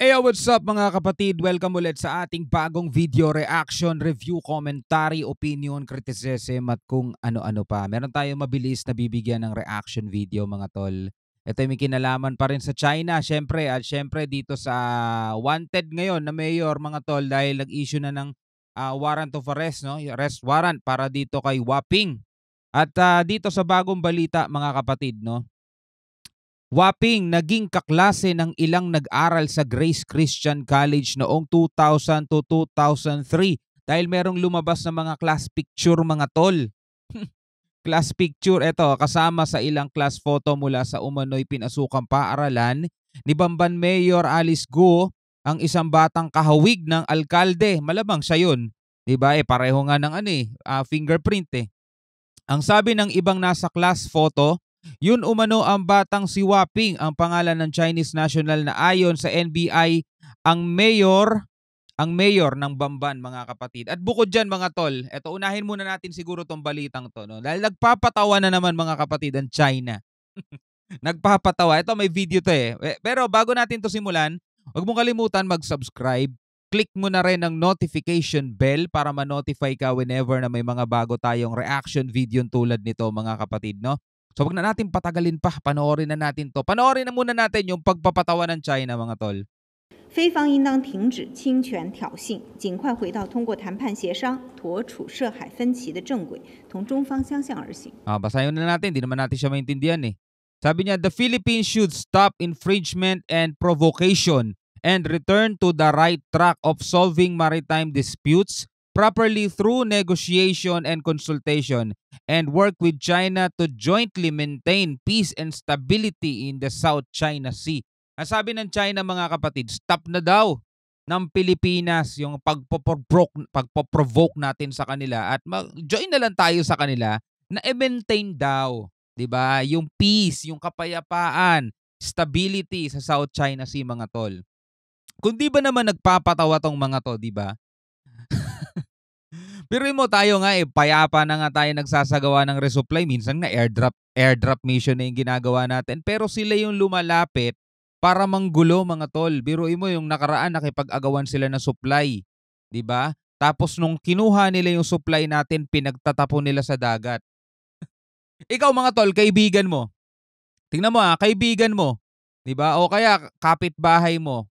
Hey, what's up mga kapatid? Welcome ulit sa ating bagong video reaction, review, commentary, opinion, criticism at kung ano-ano pa. Meron tayong mabilis na bibigyan ng reaction video mga tol. Ito may kinalaman pa rin sa China syempre at syempre dito sa wanted ngayon na mayor mga tol dahil nag-issue na ng warrant of arrest, no? Arrest warrant para dito kay Waping. At dito sa bagong balita mga kapatid, no? Waping naging kaklase ng ilang nag-aral sa Grace Christian College noong 2000 to 2003 dahil merong lumabas na mga class picture mga tol. Class picture ito kasama sa ilang class photo mula sa umano'y pinasukang paaralan ni Bamban Mayor Alice Guo, ang isang batang kahawig ng alkalde. Malamang siya yun. Diba? Pareho nga ng fingerprint eh. Ang sabi ng ibang nasa class photo, yun umano ang batang si Waping, ang pangalan ng Chinese national na ayon sa NBI ang mayor ng Bamban mga kapatid. At bukod dyan mga tol, eto unahin muna natin siguro tong balitang to, no? Dahil nagpapatawa na naman mga kapatid ang China. Nagpapatawa. Ito may video to eh. Pero bago natin to simulan, huwag mong kalimutan mag-subscribe. Click mo na rin ang notification bell para ma-notify ka whenever na may mga bago tayong reaction video tulad nito mga kapatid, no? So wag na natin patagalin pa, panoorin na natin to. Panoorin na muna natin yung pagpapatawa ng China mga tol. 非方应当停止侵权挑衅，尽快回到通过谈判协商妥处涉海分歧的正轨，同中方相向而行。Basahin na natin, hindi naman natin siya maintindihan eh. Sabi niya, the Philippines should stop infringement and provocation and return to the right track of solving maritime disputes properly through negotiation and consultation and work with China to jointly maintain peace and stability in the South China Sea. Ang sabi ng China mga kapatid, stop na daw ng Pilipinas yung pagpoprovoke natin sa kanila at join na lang tayo sa kanila na i-maintain daw, 'di ba? Yung peace, yung kapayapaan, stability sa South China Sea mga tol. Kung di ba naman nagpapatawa tong mga to, 'di ba? Pero mo tayo nga payapa na nga tayo nagsasagawa ng resupply. Minsan nga airdrop mission na yung ginagawa natin. Pero sila yung lumalapit para manggulo mga tol. Biruin mo yung nakaraan nakipag-agawan sila ng supply. 'Di ba? Tapos nung kinuha nila yung supply natin, pinagtatapon nila sa dagat. Ikaw mga tol, kaibigan mo. Tingnan mo kaibigan mo. 'Di ba? O kaya kapitbahay mo.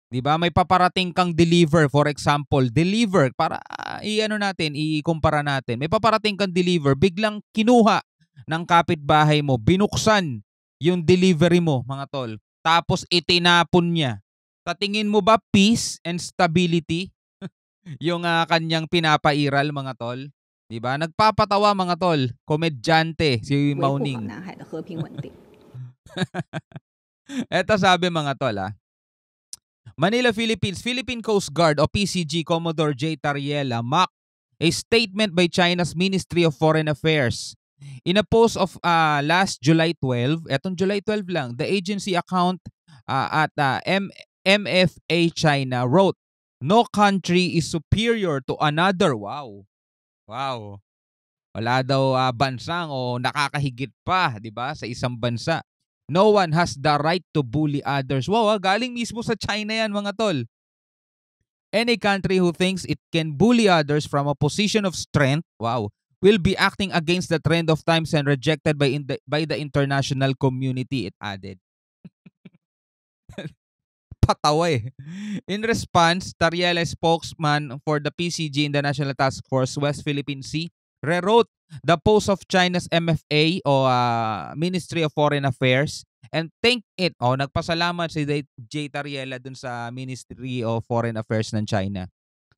'Di ba? May paparating kang deliver, for example, deliver para ikumpara natin. May paparating kang deliver, biglang kinuha ng kapitbahay mo, binuksan yung delivery mo, mga tol. Tapos itinapon niya. Sa tingin mo ba peace and stability yung kanyang pinapairal, mga tol? 'Di ba? Nagpapatawa mga tol, komedyante si Mauning. Eto sabi mga tol Manila, Philippines, Philippine Coast Guard o PCG Commodore J. Tariela mocked a statement by China's Ministry of Foreign Affairs. In a post of last July 12, etong July 12 lang, the agency account at MFA China wrote, "No country is superior to another." Wow. Wow. Wala daw bansang o nakakahigit pa, 'di ba, sa isang bansa. No one has the right to bully others. Wow, galing mismo sa China yan mga tol. Any country who thinks it can bully others from a position of strength, wow, will be acting against the trend of times and rejected by the international community, it added. Patawa eh. In response, Tariela, spokesman for the PCG in the National Task Force West Philippine Sea, rewrote the post of China's MFA o Ministry of Foreign Affairs and thank it. Nagpasalamat si J. Tariela dun sa Ministry of Foreign Affairs ng China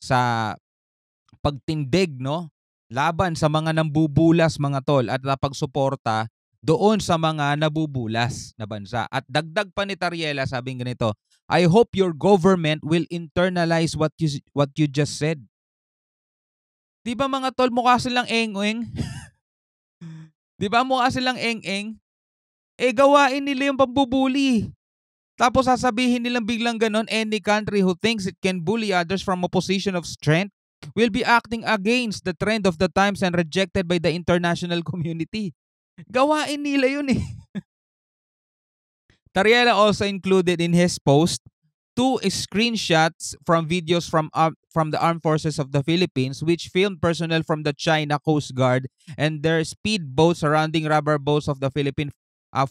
sa pagtindig, no? Laban sa mga nambubulas mga tol at pagsuporta doon sa mga nabubulas na bansa. At dagdag pa ni Tariela, sabing ganito, I hope your government will internalize what you just said. Di ba mga tol, mukha silang eng-eng? Di ba mukha silang eng-eng? Gawain nila yung pambubuli. Tapos sasabihin nilang biglang ganon, any country who thinks it can bully others from a position of strength will be acting against the trend of the times and rejected by the international community. Gawain nila yun eh. Tariela also included in his post two screenshots from videos from the Armed Forces of the Philippines, which filmed personnel from the China Coast Guard and their speedboats surrounding rubber boats of the Philippine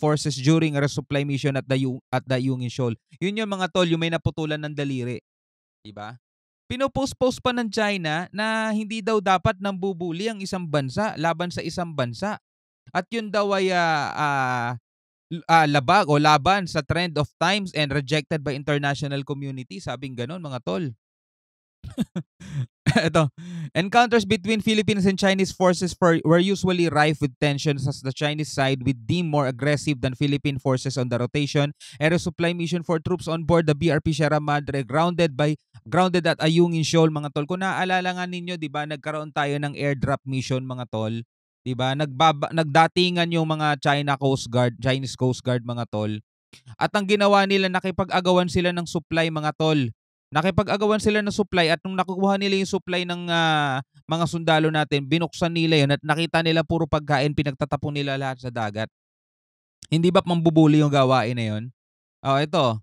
forces during a resupply mission at the Yungin Shoal. Yun yung mga tol, yung may naputulan ng daliri, di ba? Pinopost-post pa ng China na hindi daw dapat nambubuli ang isang bansa laban sa isang bansa. At yun daw ay labag o laban sa trend of times and rejected by international community. Sabing ganon mga tol. Ito, encounters between Philippines and Chinese forces were usually rife with tensions as the Chinese side would deem more aggressive than Philippine forces on the rotation and resupply mission for troops on board the BRP Sierra Madre grounded at Ayungin Shoal mga tol. Kung naaalala nga ninyo, 'di ba, nagkaroon tayo ng airdrop mission mga tol. 'Di ba? Nagdatingan yung mga Chinese Coast Guard mga tol. At ang ginawa nila, nakipag-agawan sila ng supply mga tol. Nakipag-agawan sila ng supply at nung nakukuha nila yung supply ng mga sundalo natin, binuksan nila yun at nakita nila puro pagkain, pinagtatapon nila lahat sa dagat. Hindi ba mambubuli yung gawain na yun? Ito.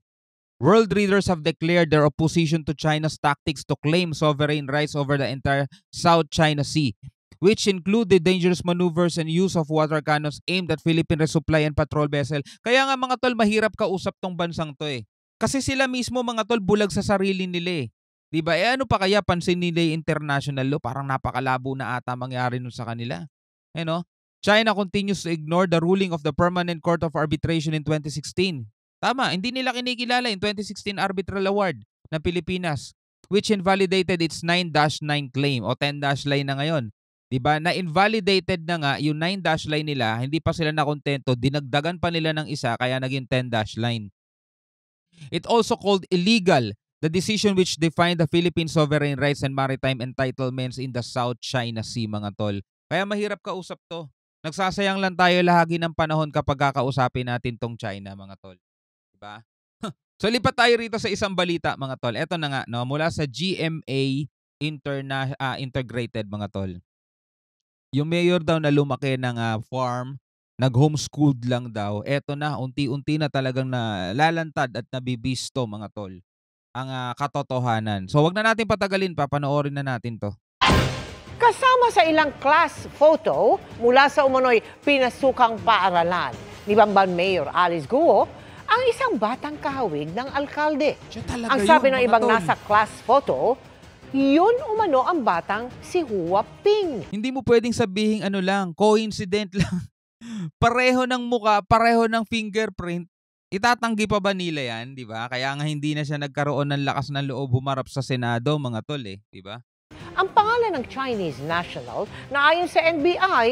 World leaders have declared their opposition to China's tactics to claim sovereign rights over the entire South China Sea, which included dangerous maneuvers and use of water cannons aimed at Philippine resupply and patrol vessel. Kaya nga mga tol, mahirap kausap tong bansang to eh. Kasi sila mismo mga tol, bulag sa sarili nila eh. Diba? Ano pa kaya pansin nila yung international law? Parang napakalabo na ata mangyari nun sa kanila. China continues to ignore the ruling of the Permanent Court of Arbitration in 2016. Tama, hindi nila kinikilala yung 2016 Arbitral Award ng Pilipinas, which invalidated its 9-9 claim o 10- line na ngayon. Diba? Na-invalidated na nga yung 9- line nila, hindi pa sila nakontento, dinagdagan pa nila ng isa kaya naging 10- line. It also called illegal the decision which defined the Philippine sovereign rights and maritime entitlements in the South China Sea mga tol. Kaya mahirap kausap to. Nagsasayang lang tayo lahagi ng panahon kapag kakausapin natin tong China mga tol. Diba? So lipat tayo rito sa isang balita mga tol. Ito na nga, no, mula sa GMA Integrated mga tol. Yung mayor daw na lumaki ng farm, nag-homeschooled lang daw. Eto na, unti-unti na talagang nalalantad at nabibisto mga tol ang katotohanan. So wag na natin patagalin, papanoorin na natin to. Kasama sa ilang class photo mula sa umano'y pinasukang paaralan ni Bamban Mayor Alice Guo, ang isang batang kahawig ng alkalde. Ang sabi ng ibang nasa class photo, yun umano ang batang si Hua Ping. Hindi mo pwedeng sabihin coincident lang. Pareho ng muka, pareho ng fingerprint. Itatanggi pa ba nila yan, di ba? Kaya nga hindi na siya nagkaroon ng lakas ng loob humarap sa Senado, mga tol eh, di ba? Ang pangalan ng Chinese national na ayon sa NBI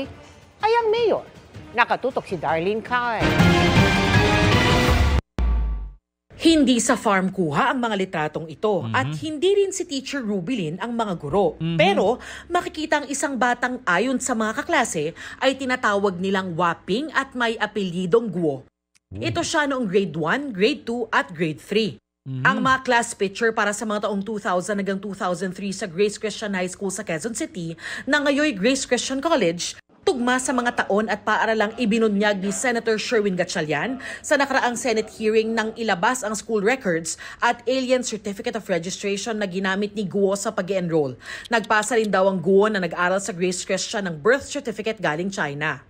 ay ang mayor. Nakatutok si Darlene Kai. Hindi sa farm kuha ang mga litratong ito at hindi rin si Teacher Rubilin ang mga guro. Pero makikita ang isang batang ayon sa mga kaklase ay tinatawag nilang Waping at may apelyidong Guo. Ito siya noong grade 1, grade 2 at grade 3. Ang mga class picture para sa mga taong 2000 hanggang 2003 sa Grace Christian High School sa Quezon City na ngayon Grace Christian College, tugma sa mga taon at paaralang ibinunyag ni Senator Sherwin Gatchalian sa nakaraang Senate hearing nang ilabas ang school records at alien certificate of registration na ginamit ni Guo sa pag-enroll. Nagpasa rin daw ang Guo na nag-aral sa Grace Christian ng birth certificate galing China.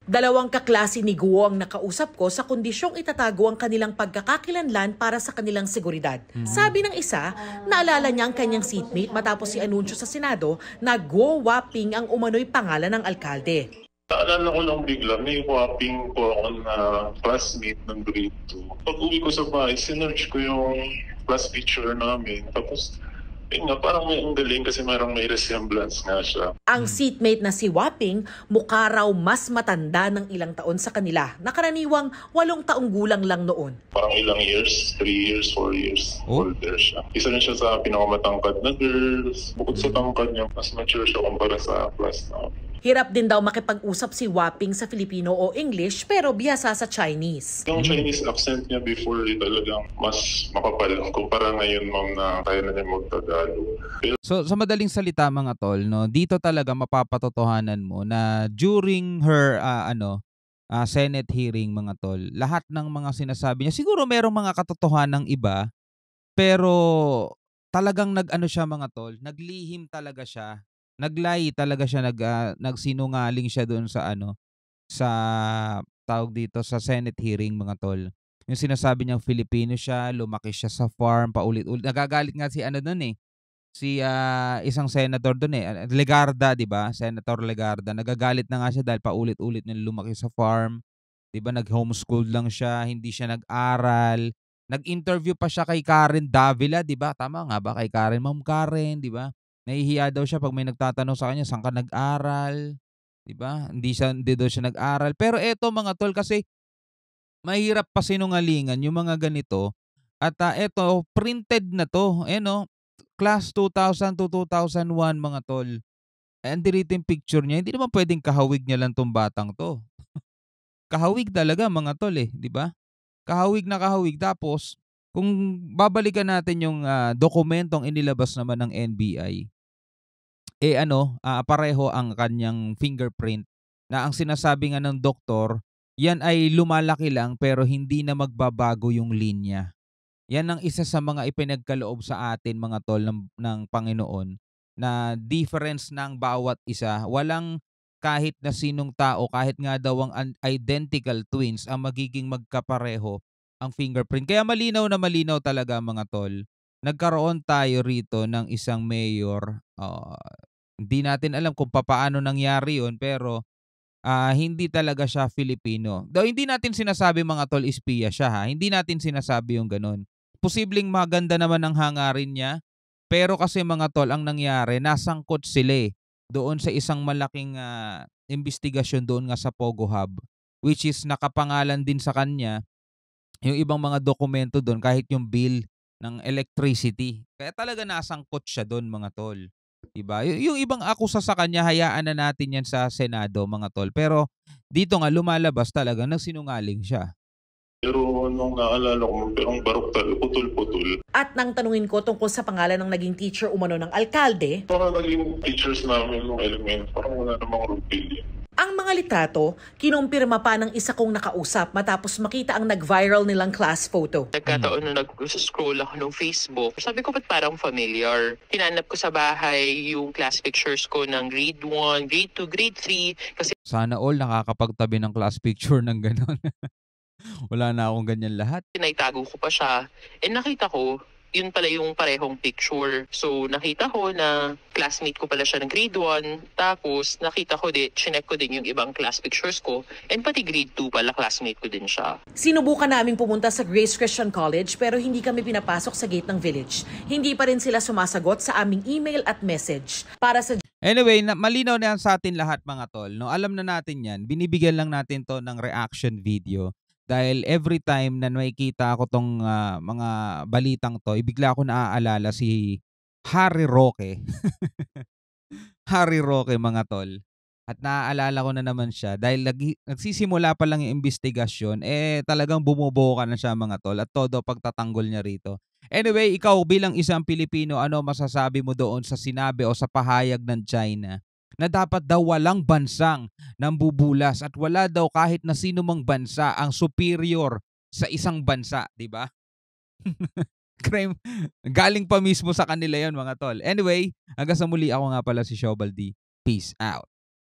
Dalawang kaklase ni Guo ang nakausap ko sa kondisyong itatago ang kanilang pagkakakilanlan para sa kanilang seguridad. Sabi ng isa, naalala niya ang kanyang seatmate matapos i-anunsyo sa Senado na Guo Waping ang umano'y pangalan ng alkalde. Naalala ko lang bigla, may Waping po ako na classmate ng grade 2. Pag uwi ko sa bahay, sinerch ko yung class picture namin. Tapos, parang may galing kasi may resemblance nga siya. Ang seatmate na si Waping, mukha raw mas matanda ng ilang taon sa kanila. Nakaraniwang 8 taong gulang lang noon. Parang ilang years, 3 years, 4 years older siya. Isa rin siya sa pinakamatangkad na girls. Bukod sa tangkad niya, mas mature siya kumpara sa class namin. Hirap din daw makipag-usap si Waping sa Filipino o English pero bihasa sa Chinese. Yung Chinese accent niya before talagang mas makapal kumpara ngayon ma'am na kaya na niya mag-Tagalog. So sa madaling salita mga tol, no, dito talaga mapapatotohanan mo na during her Senate hearing mga tol, lahat ng mga sinasabi niya, siguro merong mga katotohanan ng iba, Pero talagang nag-ano siya mga tol, naglihim talaga siya. Nag-lie talaga siya, nagsinungaling siya doon sa ano, sa tawag dito, sa Senate hearing mga tol. Yung sinasabi niyang Filipino siya, lumaki siya sa farm, paulit-ulit. Nagagalit nga si ano doon eh, si isang senator doon eh, Legarda, 'di ba? Senator Legarda. Nagagalit na nga siya dahil paulit-ulit niya lumaki sa farm. 'Di ba nag-homeschool lang siya, hindi siya nag-aral. Nag-interview pa siya kay Karen Davila, 'di ba? Tama nga ba kay Karen? Ma'am Karen, 'di ba? Nahihiya daw siya pag may nagtatanong sa kanya, "Saan ka nag-aral?" 'Di ba? Hindi daw siya nag-aral. Pero eto mga tol, kasi mahirap pa sinungalingan yung mga ganito. At eto printed na 'to. Ayan oh, class 2000 to 2001 mga tol. Eh, andirito yung picture niya. Hindi naman puwedeng kahawig niya lang 'tong batang 'to. Kahawig talaga mga tol, eh, 'di ba? Kahawig na kahawig. Tapos kung babalikan natin yung dokumentong inilabas naman ng NBI, eh, ano, pareho ang kanyang fingerprint, na ang sinasabi nga ng doktor, yan ay lumalaki lang pero hindi na magbabago yung linya. Yan ang isa sa mga ipinagkaloob sa atin mga tol ng Panginoon, na difference ng bawat isa. Walang kahit na sinong tao, kahit nga daw ang identical twins, ang magiging magkapareho ang fingerprint. Kaya malinaw na malinaw talaga mga tol. Nagkaroon tayo rito ng isang mayor. Hindi natin alam kung papaano nangyari yun, pero hindi talaga siya Filipino. Though hindi natin sinasabi mga tol espiya siya ha. Hindi natin sinasabi yung gano'n. Posibleng maganda naman ang hangarin niya, pero kasi mga tol, ang nangyari, nasangkot sila doon sa isang malaking investigasyon doon nga sa Pogo Hub, which is nakapangalan din sa kanya yung ibang mga dokumento doon, kahit yung bill ng electricity. Kaya talaga nasangkot siya doon mga tol. 'Di ba? Yung ibang akusa sa kanya, hayaan na natin 'yan sa Senado mga tol. Pero dito nga lumalabas talaga nagsinungaling siya. Pero nung naalala ko, ang barok talaga, putol-putol. At nang tanungin ko tungkol sa pangalan ng naging teacher umano ng alkalde, Mga naging teachers namin nung element, parang wala namang rupil. ang mga litrato, kinumpirma pa ng isa kong nakausap matapos makita ang nag-viral nilang class photo. Nagkataon na nag-scroll ako ng Facebook. Sabi ko, ba't parang familiar? Hinanap ko sa bahay yung class pictures ko ng grade 1, grade 2, grade 3. Kasi Sana all nakakapagtabi ng class picture ng gano'n. Wala na akong ganyan lahat. naitago ko pa siya. And nakita ko, yun pala yung parehong picture. So, nakita ko na classmate ko pala siya ng grade 1. Tapos, nakita ko din, chinek ko din yung ibang class pictures ko. And pati grade 2 pala, classmate ko din siya. Sinubukan naming pumunta sa Grace Christian College pero hindi kami pinapasok sa gate ng village. Hindi pa rin sila sumasagot sa aming email at message. Para sa Anyway, malinaw na yan sa atin lahat mga tol. No, alam na natin yan. Binibigyan lang natin to ng reaction video. Dahil every time na nakikita ko tong mga balitang to, bigla ako naaalala si Harry Roque. Harry Roque mga tol. At naaalala ko na naman siya dahil nagsisimula pa lang yung investigasyon, talagang bumubuo ka na siya mga tol, at todo pagtatanggol niya rito. Anyway, ikaw bilang isang Pilipino, ano masasabi mo doon sa sinabi o sa pahayag ng China na dapat daw walang bansang nambubulas at wala daw kahit na sino mang bansa ang superior sa isang bansa, di ba? Crime. Galing pa mismo sa kanila yon mga tol. Anyway, hanggang sa muli, ako nga pala si Showbaldi. Peace out.